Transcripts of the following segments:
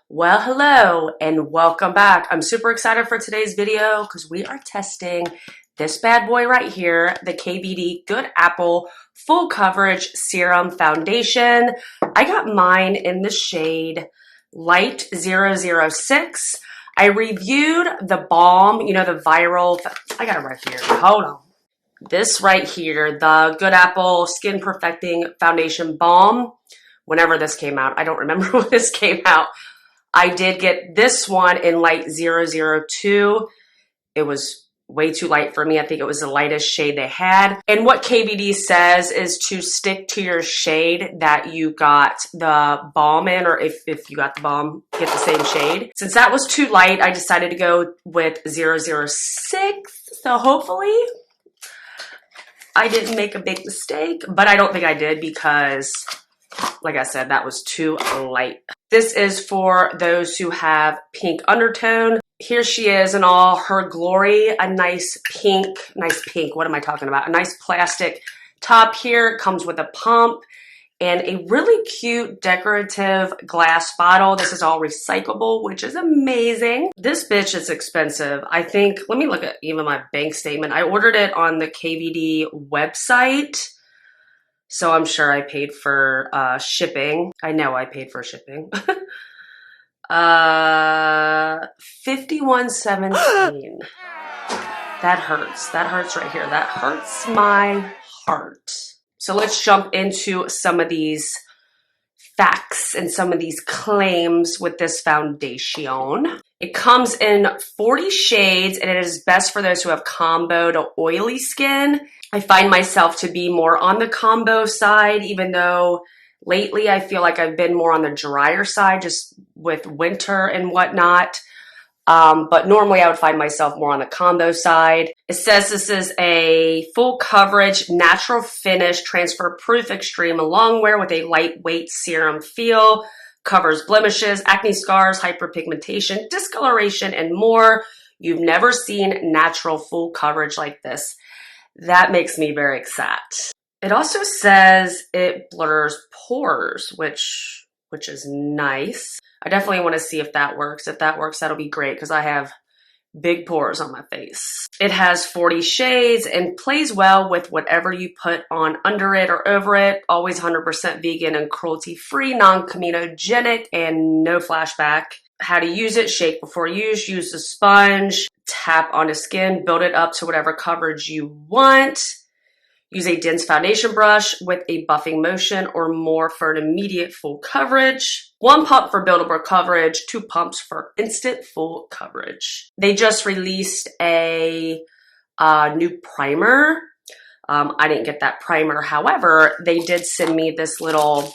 Well, hello and welcome back. I'm super excited for today's video because we are testing this bad boy right here, the KVD Good Apple Full Coverage Serum Foundation. I got mine in the shade Light 006. I reviewed the balm, you know, the viral, I got it right here, hold on. This right here, the Good Apple Skin Perfecting Foundation Balm, whenever this came out. I don't remember when this came out. I did get this one in light 002. It was way too light for me. I think it was the lightest shade they had. And what KVD says is to stick to your shade that you got the balm in, or if you got the balm, get the same shade. Since that was too light, I decided to go with 006. So hopefully I didn't make a big mistake, but I don't think I did because, like I said, that was too light. This is for those who have pink undertone. Here she is in all her glory, a nice pink, what am I talking about? A nice plastic top here, comes with a pump and a really cute decorative glass bottle. This is all recyclable, which is amazing. This bitch is expensive. I think, let me look at even my bank statement. I ordered it on the KVD website. So I'm sure I paid for shipping. I know I paid for shipping. $51.17. That hurts. That hurts right here. That hurts my heart. So let's jump into some of these facts and some of these claims with this foundation. It comes in 40 shades and it is best for those who have combo to oily skin. I find myself to be more on the combo side, even though lately I feel like I've been more on the drier side just with winter and whatnot. But normally I would find myself more on the combo side. It says this is a full coverage, natural finish, transfer proof extreme long wear with a lightweight serum feel, covers blemishes, acne scars, hyperpigmentation, discoloration, and more. You've never seen natural full coverage like this. That makes me very excited. It also says it blurs pores, which is nice. I definitely want to see if that works. If that works, that'll be great because I have big pores on my face. It has 40 shades and plays well with whatever you put on under it or over it. Always 100% vegan and cruelty-free, non-comedogenic, and no flashback. How to use it: shake before use the sponge, tap onto skin, build it up to whatever coverage you want. Use a dense foundation brush with a buffing motion or more for an immediate full coverage. 1 pump for buildable coverage, 2 pumps for instant full coverage. They just released a new primer. I didn't get that primer. However, they did send me this little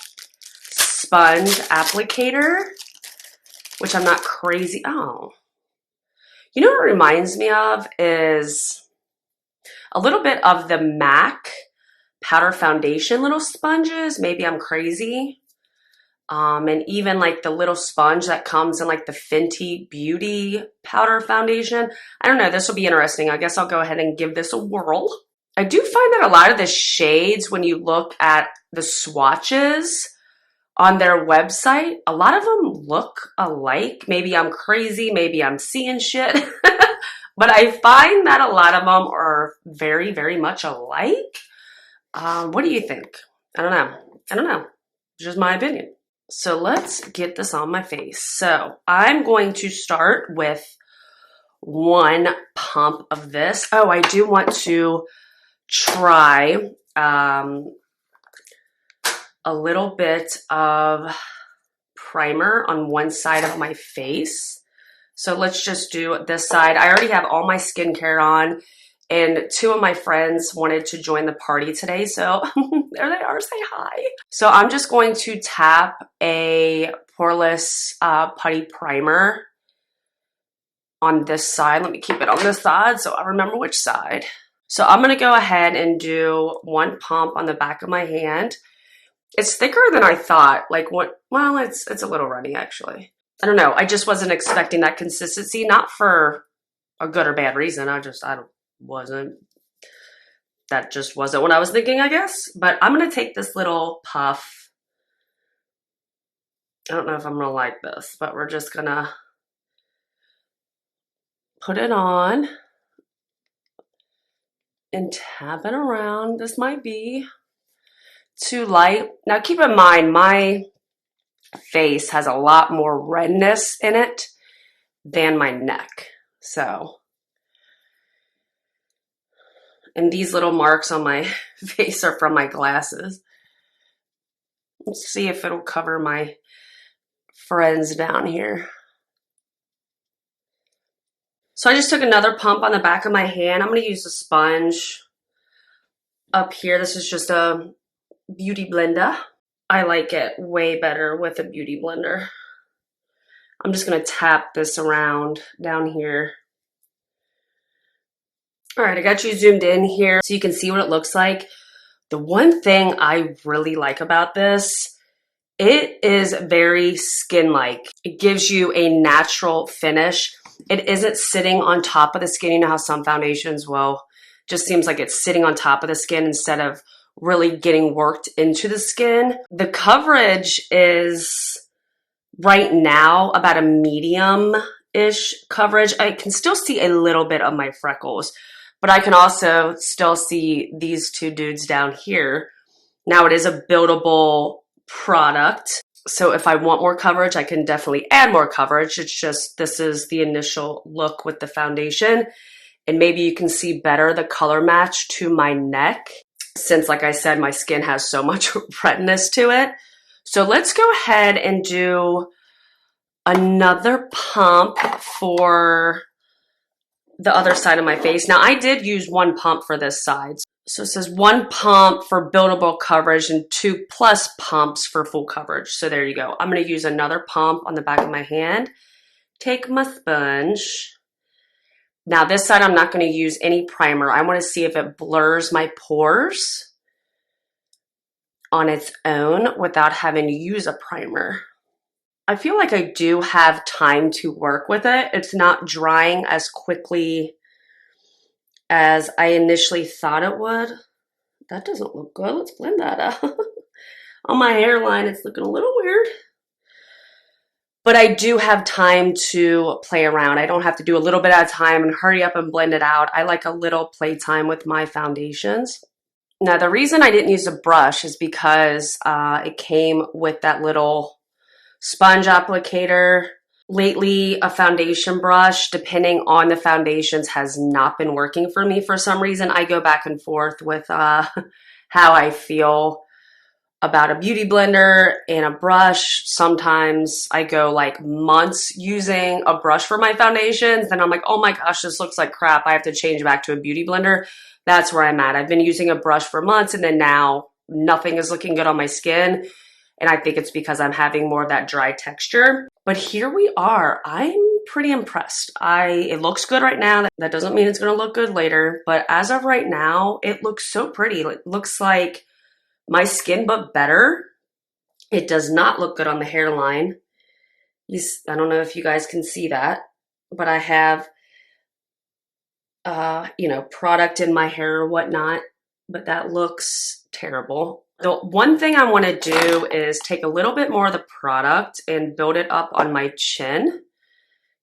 sponge applicator, which I'm not crazy. Oh, you know what it reminds me of is a little bit of the MAC powder foundation little sponges. Maybe I'm crazy. And even like the little sponge that comes in like the Fenty Beauty powder foundation. I don't know, this will be interesting. I guess I'll go ahead and give this a whirl. I do find that a lot of the shades, when you look at the swatches on their website, a lot of them look alike. Maybe I'm crazy, maybe I'm seeing shit. But I find that a lot of them are very, very much alike. What do you think? I don't know. It's just my opinion. So let's get this on my face. So I'm going to start with 1 pump of this. Oh, I do want to try a little bit of primer on one side of my face. So let's just do this side. I already have all my skincare on, and 2 of my friends wanted to join the party today. So there they are, say hi. So I'm just going to tap a poreless putty primer on this side. Let me keep it on this side so I remember which side. So I'm gonna go ahead and do 1 pump on the back of my hand. It's thicker than I thought. Like what? Well, it's a little runny actually. I don't know. I just wasn't expecting that consistency, not for a good or bad reason. That just wasn't what I was thinking, I guess. But I'm going to take this little puff I don't know if I'm gonna like this, but we're just gonna put it on and tap it around. This might be too light. Now keep in mind, my face has a lot more redness in it than my neck. So, and these little marks on my face are from my glasses. Let's see if it'll cover my friends down here. So I just took another pump on the back of my hand. I'm going to use a sponge up here. This is just a beauty blender. I like it way better with a beauty blender. I'm just going to tap this around down here. All right, I got you zoomed in here so you can see what it looks like. The one thing I really like about this, it is very skin-like. It gives you a natural finish. It isn't sitting on top of the skin. You know how some foundations will, just seems like it's sitting on top of the skin instead of really getting worked into the skin. The coverage is right now about a medium-ish coverage. I can still see a little bit of my freckles, but I can also still see these two dudes down here. Now it is a buildable product. So if I want more coverage, I can definitely add more coverage. It's just, this is the initial look with the foundation. And maybe you can see better the color match to my neck, since like I said, my skin has so much redness to it. So let's go ahead and do another pump for the other side of my face. Now I did use one pump for this side. So it says 1 pump for buildable coverage and 2+ pumps for full coverage. So there you go. I'm going to use another pump on the back of my hand. Take my sponge. Now this side I'm not going to use any primer. I want to see if it blurs my pores on its own without having to use a primer. I feel like I do have time to work with it. It's not drying as quickly as I initially thought it would. That doesn't look good. Let's blend that out. On my hairline, it's looking a little weird. But I do have time to play around. I don't have to do a little bit at a time and hurry up and blend it out. I like a little playtime with my foundations. Now, the reason I didn't use a brush is because it came with that little sponge applicator. Lately, a foundation brush, depending on the foundations, has not been working for me for some reason. I go back and forth with how I feel about a beauty blender and a brush. Sometimes I go like months using a brush for my foundations. Then I'm like, oh my gosh, this looks like crap. I have to change back to a beauty blender. That's where I'm at. I've been using a brush for months and then now nothing is looking good on my skin. And I think it's because I'm having more of that dry texture. But here we are. I'm pretty impressed. It looks good right now. That doesn't mean it's going to look good later. But as of right now, it looks so pretty. It looks like my skin, but better. It does not look good on the hairline. I don't know if you guys can see that. But I have, product in my hair or whatnot. But that looks terrible. The one thing I want to do is take a little bit more of the product and build it up on my chin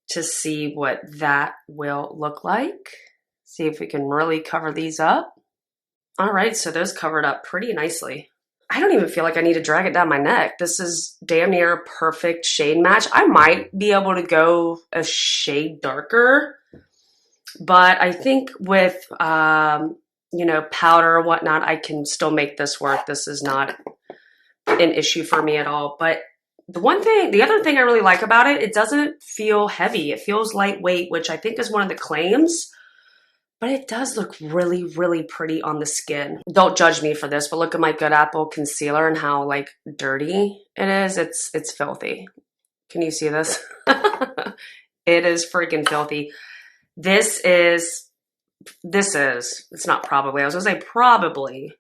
to see what that will look like. See if we can really cover these up. All right, so those covered up pretty nicely. I don't even feel like I need to drag it down my neck. This is damn near a perfect shade match. I might be able to go a shade darker, but I think with powder or whatnot, I can still make this work. This is not an issue for me at all. But the other thing I really like about it doesn't feel heavy. It feels lightweight, which I think is one of the claims, but it does look really, really pretty on the skin. Don't judge me for this, but look at my Good Apple concealer and how like dirty it is. It's filthy. Can you see this? It is freaking filthy. It's not probably, I was gonna say probably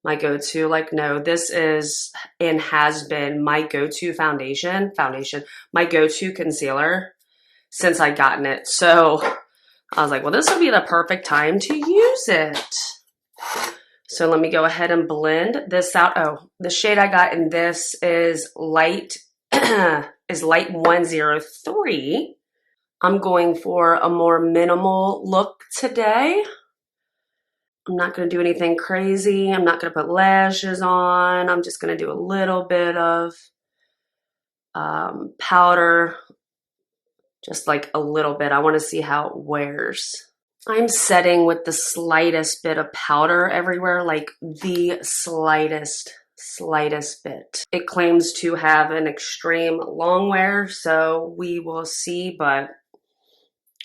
my go-to. Like, no, this is and has been my go-to foundation, my go-to concealer since I gotten it. So I was like, well, this would be the perfect time to use it. So let me go ahead and blend this out. Oh, the shade I got in this is light is light 103. I'm going for a more minimal look today. I'm not going to do anything crazy. I'm not going to put lashes on. I'm just going to do a little bit of powder, just like a little bit. I want to see how it wears. I'm setting with the slightest bit of powder everywhere, like the slightest bit. It claims to have an extreme long wear, so we will see, but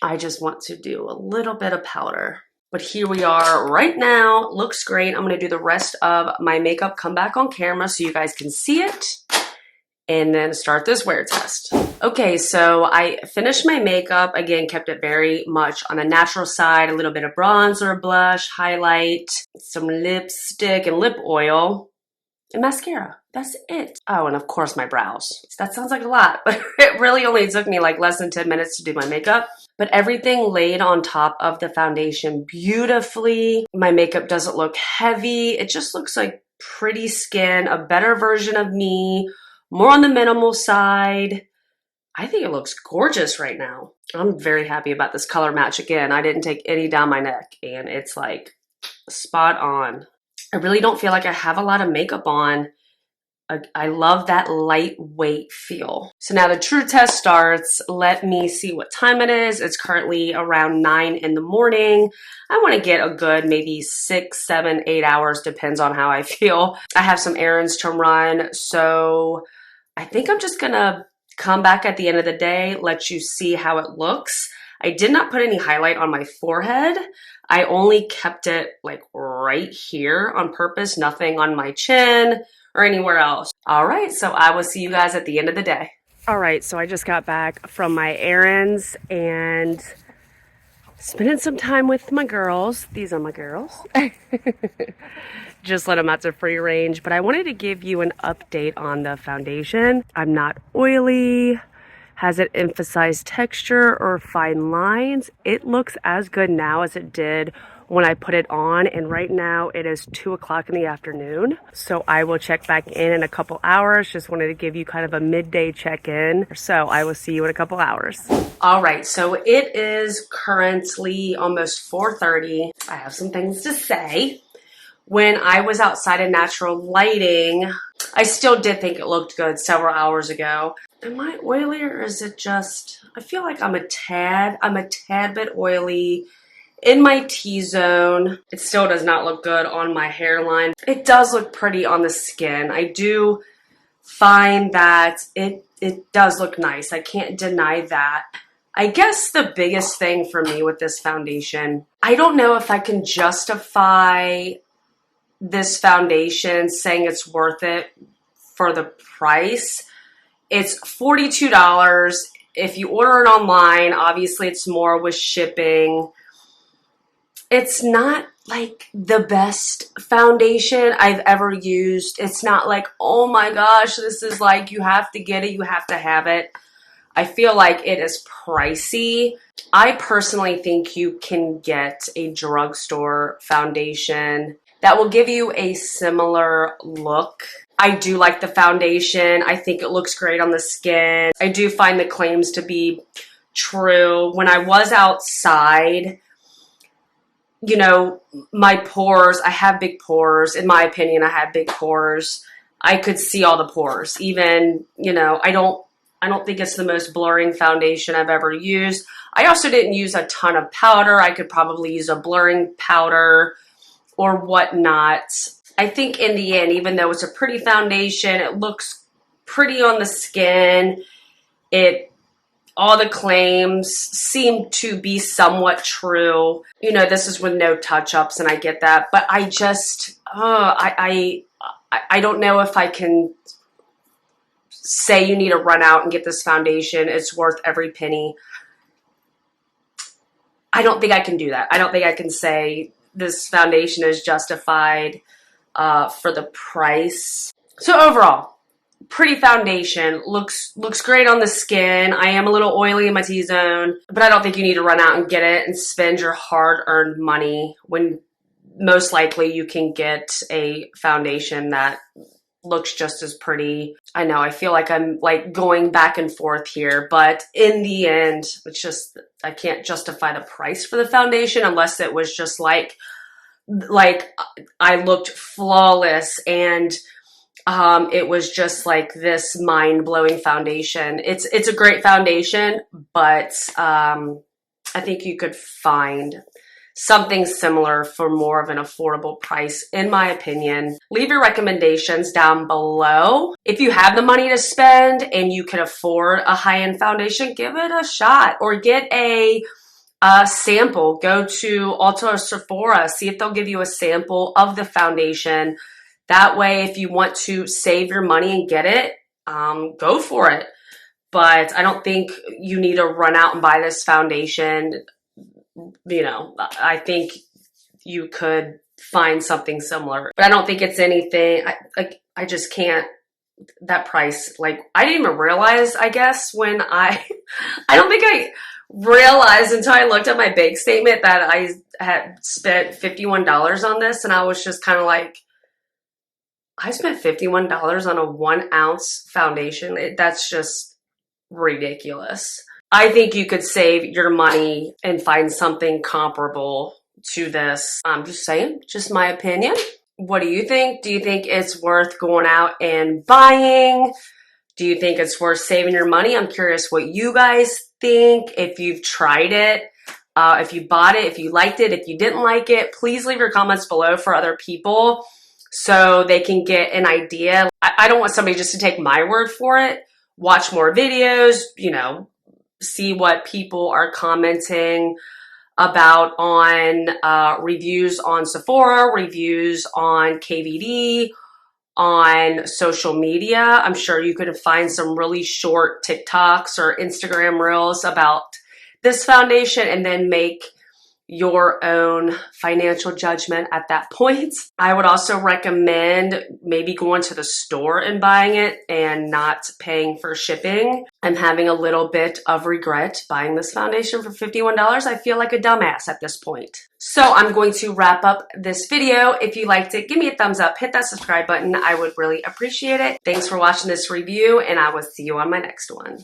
I just want to do a little bit of powder. But here we are right now. Looks great. I'm going to do the rest of my makeup, come back on camera so you guys can see it, and then start this wear test. Okay, so I finished my makeup. Again, kept it very much on the natural side. A little bit of bronzer, blush, highlight, some lipstick and lip oil, and mascara. That's it. Oh, and of course my brows. That sounds like a lot, but it really only took me like less than 10 minutes to do my makeup. But everything laid on top of the foundation beautifully. My makeup doesn't look heavy. It just looks like pretty skin, a better version of me, more on the minimal side. I think it looks gorgeous right now. I'm very happy about this color match. Again, I didn't take any down my neck, and it's like spot on. I really don't feel like I have a lot of makeup on. I love that lightweight feel. So now the true test starts. Let me see what time it is. It's currently around 9 in the morning. I want to get a good maybe 6, 7, 8 hours, depends on how I feel. I have some errands to run, so I think I'm just gonna come back at the end of the day, let you see how it looks. I did not put any highlight on my forehead. I only kept it like right here on purpose, nothing on my chin or anywhere else. All right, so I will see you guys at the end of the day. All right, so I just got back from my errands and spending some time with my girls. These are my girls. Just let them out to free range, but I wanted to give you an update on the foundation. I'm not oily. Has it emphasized texture or fine lines? It looks as good now as it did when I put it on, and right now it is 2 o'clock in the afternoon. So I will check back in a couple hours. Just wanted to give you kind of a midday check-in. So I will see you in a couple hours. All right, so it is currently almost 4:30. I have some things to say. When I was outside in natural lighting, I still did think it looked good several hours ago. Am I oily, or is it just, I feel like I'm a tad bit oily in my T-zone. It still does not look good on my hairline. It does look pretty on the skin. I do find that it does look nice. I can't deny that. I guess the biggest thing for me with this foundation, I don't know if I can justify this foundation saying it's worth it for the price. It's $42. If you order it online, obviously it's more with shipping. It's not like the best foundation I've ever used. It's not like, oh my gosh, this is like, you have to get it, you have to have it. I feel like it is pricey. I personally think you can get a drugstore foundation that will give you a similar look. I do like the foundation. I think it looks great on the skin. I do find the claims to be true. When I was outside, you know, my pores, I have big pores. In my opinion, I have big pores. I could see all the pores. Even, you know, I don't think it's the most blurring foundation I've ever used. I also didn't use a ton of powder. I could probably use a blurring powder or whatnot. I think in the end, even though it's a pretty foundation, it looks pretty on the skin. All the claims seem to be somewhat true. You know, this is with no touch-ups, and I get that. But I just, I don't know if I can say you need to run out and get this foundation. It's worth every penny. I don't think I can do that. I don't think I can say this foundation is justified for the price. So overall, pretty foundation, looks great on the skin. I am a little oily in my T-zone, but I don't think you need to run out and get it and spend your hard-earned money when most likely you can get a foundation that looks just as pretty. I know, I feel like I'm like going back and forth here, but in the end, it's just, I can't justify the price for the foundation unless it was just like I looked flawless and it was just like this mind-blowing foundation. It's a great foundation, but I think you could find something similar for more of an affordable price, in my opinion. Leave your recommendations down below. If you have the money to spend and you can afford a high-end foundation, give it a shot or get a sample. Go to Ulta or Sephora, see if they'll give you a sample of the foundation. That way, if you want to save your money and get it, go for it. But I don't think you need to run out and buy this foundation. You know, I think you could find something similar, but I don't think it's anything. I just can't. That price, like, I didn't even realize, I guess, when I don't think I realized until I looked at my bank statement that I had spent $51 on this, and I was just kind of like, I spent $51 on a 1 ounce foundation. That's just ridiculous. I think you could save your money and find something comparable to this. I'm just saying, just my opinion. What do you think? Do you think it's worth going out and buying? Do you think it's worth saving your money? I'm curious what you guys think. If you've tried it, if you bought it, if you liked it, if you didn't like it, please leave your comments below for other people so they can get an idea. I don't want somebody just to take my word for it. Watch more videos, you know, see what people are commenting about on reviews on Sephora, reviews on KVD, on social media. I'm sure you could find some really short TikToks or Instagram reels about this foundation and then make your own financial judgment at that point. I would also recommend maybe going to the store and buying it and not paying for shipping. I'm having a little bit of regret buying this foundation for $51. I feel like a dumbass at this point. So I'm going to wrap up this video. If you liked it, give me a thumbs up, hit that subscribe button. I would really appreciate it. Thanks for watching this review, and I will see you on my next one.